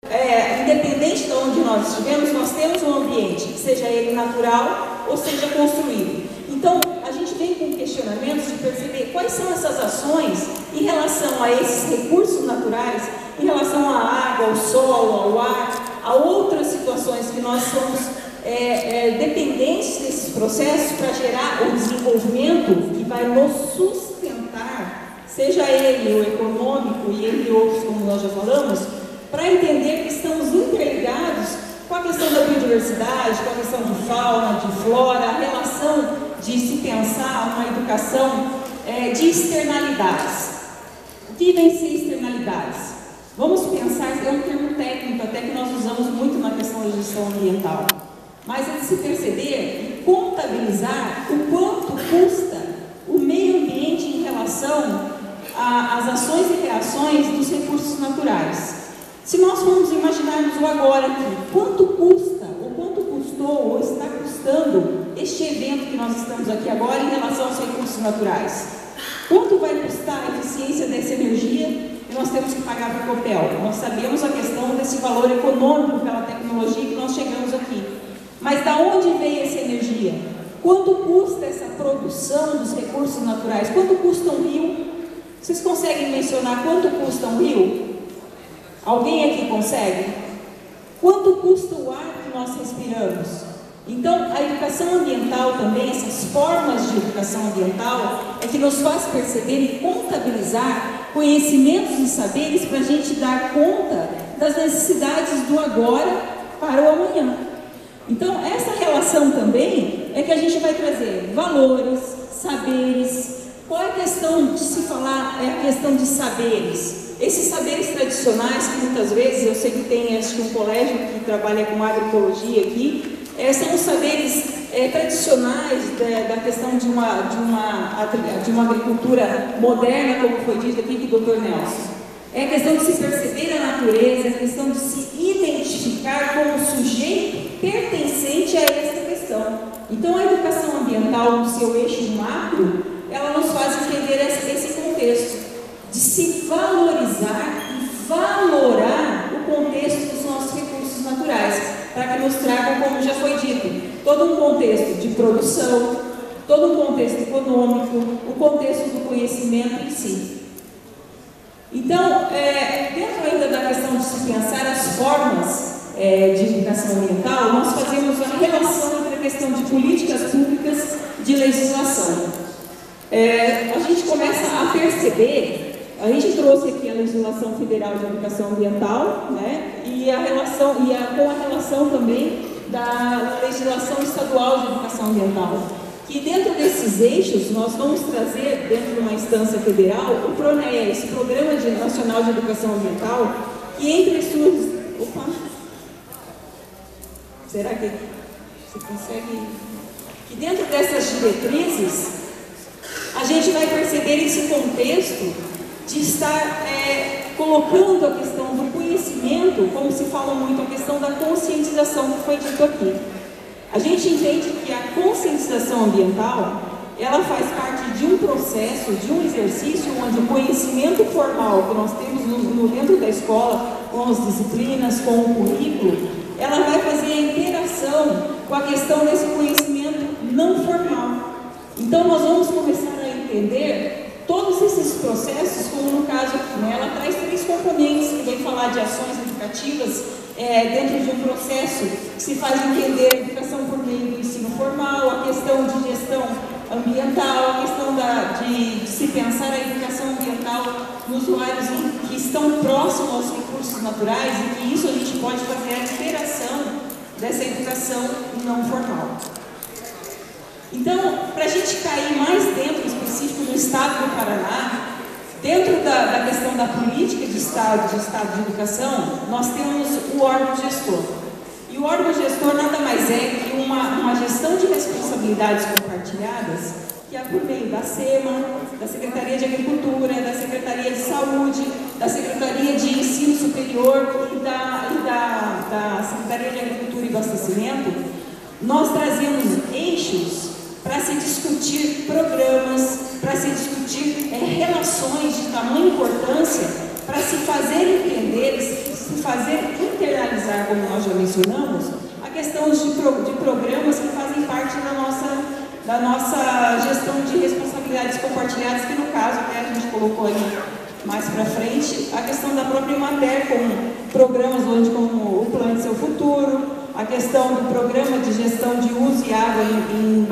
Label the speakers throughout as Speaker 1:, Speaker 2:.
Speaker 1: Independente de onde nós estivermos, nós temos um ambiente, seja ele natural ou seja construído. Então, a gente vem com questionamentos de perceber quais são essas ações em relação a esses recursos naturais, em relação à água, ao solo, ao ar, a outras situações que nós somos dependentes desses processos para gerar o desenvolvimento que vai nos sustentar, seja ele o econômico e entre outros, como nós já falamos, para entender que estamos interligados com a questão da biodiversidade, com a questão de fauna, de flora, a relação de se pensar uma educação de externalidades. O que vem ser externalidades? Vamos pensar, é um termo técnico até que nós usamos muito na questão da gestão ambiental, mas é de se perceber e contabilizar o quanto custa o meio ambiente em relação às ações e reações dos recursos naturais. Se nós formos imaginarmos o agora aqui, quanto custa, ou quanto custou, ou está custando este evento que nós estamos aqui agora em relação aos recursos naturais? Quanto vai custar a eficiência dessa energia que nós temos que pagar para o Copel? Nós sabemos a questão desse valor econômico pela tecnologia que nós chegamos aqui. Mas da onde vem essa energia? Quanto custa essa produção dos recursos naturais? Quanto custa um rio? Vocês conseguem mencionar quanto custa um rio? Alguém aqui consegue? Quanto custa o ar que nós respiramos? Então, a educação ambiental também, essas formas de educação ambiental, é que nos faz perceber e contabilizar conhecimentos e saberes para a gente dar conta das necessidades do agora para o amanhã. Então, essa relação também é que a gente vai trazer valores, saberes. Qual é a questão de se falar? É a questão de saberes. Esses saberes tradicionais, que muitas vezes, eu sei que tem acho que um colégio que trabalha com agroecologia aqui, são os saberes tradicionais da questão de uma agricultura moderna, como foi dito aqui pelo Dr. Nelson. É a questão de se perceber a natureza, é a questão de se identificar como sujeito pertencente a essa questão. Então, a educação ambiental, no seu eixo macro, ela nos faz entender esse contexto de se valorizar e valorar o contexto dos nossos recursos naturais, para que nos tragam, como já foi dito, todo um contexto de produção, todo um contexto econômico, o contexto do conhecimento em si. Então, dentro ainda da questão de se pensar as formas de educação ambiental, nós fazemos a relação entre a questão de políticas públicas de legislação. A gente começa a perceber. A gente trouxe aqui a legislação federal de educação ambiental, né? Com a relação também da legislação estadual de educação ambiental. Que dentro desses eixos, nós vamos trazer, dentro de uma instância federal, o PRONEA, esse Programa Nacional de Educação Ambiental, que entre suas... Opa! Será que você consegue... Que dentro dessas diretrizes, a gente vai perceber esse contexto de estar colocando a questão do conhecimento, como se fala muito, a questão da conscientização que foi dito aqui. A gente entende que a conscientização ambiental, ela faz parte de um processo, de um exercício onde o conhecimento formal que nós temos dentro da escola, com as disciplinas, com o currículo, ela vai fazer a interação com a questão desse conhecimento não formal. Então, nós vamos começar a entender todos esses processos, como no caso, né, ela traz 3 componentes que vem falar de ações educativas dentro de um processo que se faz entender a educação por meio do ensino formal, a questão de gestão ambiental, a questão de se pensar a educação ambiental nos usuários que estão próximos aos recursos naturais e que isso a gente pode fazer a interação dessa educação não formal. Então, para a gente cair mais dentro, específico no estado do Paraná, dentro da questão da política de estado de educação, nós temos o órgão gestor. E o órgão gestor nada mais é que uma gestão de responsabilidades compartilhadas, que é por meio da SEMA, da Secretaria de Agricultura, da Secretaria de Saúde, da Secretaria de Ensino Superior e da Secretaria de Agricultura e Abastecimento. Nós trazemos eixos para se discutir programas, para se discutir relações de tamanha importância, para se fazer entender se fazer internalizar, como nós já mencionamos, a questão de programas que fazem parte da nossa gestão de responsabilidades compartilhadas, que no caso, né, a gente colocou aí mais para frente, a questão da própria Emater, com programas onde, como o Plano de Seu Futuro, a questão do programa de gestão de uso e água em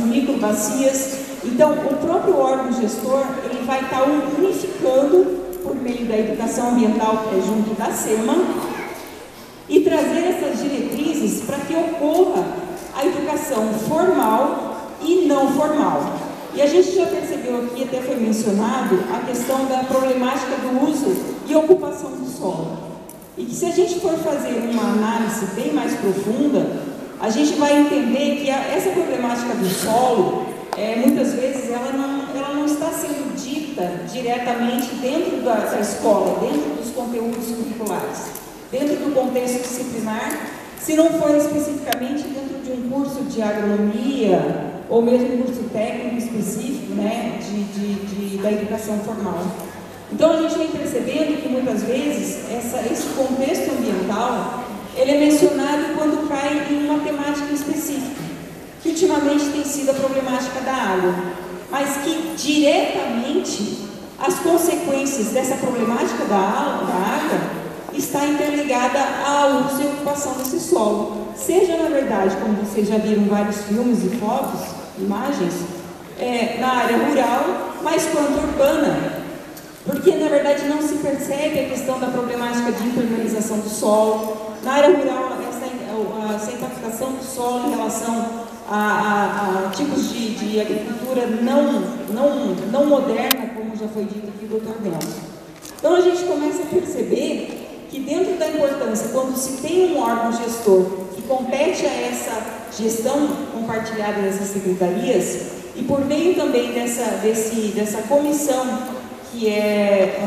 Speaker 1: microbacias. Então, o próprio órgão gestor, ele vai estar unificando por meio da educação ambiental, que é junto da SEMA, e trazer essas diretrizes para que ocorra a educação formal e não formal. E a gente já percebeu aqui, até foi mencionado, a questão da problemática do uso e ocupação do solo. E que se a gente for fazer uma análise bem mais profunda, a gente vai entender que essa problemática do solo, muitas vezes, ela não está sendo dita diretamente dentro da escola, dentro dos conteúdos curriculares, dentro do contexto disciplinar, se não for especificamente dentro de um curso de agronomia, ou mesmo um curso técnico específico, né, da educação formal. Então, a gente vem percebendo que, muitas vezes, esse contexto ambiental, ele é mencionado quando cai em uma temática específica, que ultimamente tem sido a problemática da água, mas que, diretamente, as consequências dessa problemática da água está interligada ao uso e ocupação desse solo. Seja, na verdade, como vocês já viram vários filmes e fotos, imagens, na área rural, mas quanto urbana. Porque, na verdade, não se percebe a questão da problemática de impermeabilização do solo. Na área rural, essa impactação do solo em relação a tipos de agricultura não moderna, como já foi dito aqui do Dr. Nelson. Então, a gente começa a perceber que, dentro da importância, quando se tem um órgão gestor que compete a essa gestão compartilhada dessas secretarias, e por meio também dessa comissão que é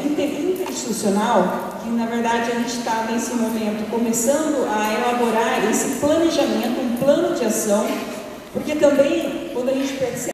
Speaker 1: interinstitucional, que na verdade a gente está nesse momento começando a elaborar esse planejamento, um plano de ação, porque também quando a gente percebe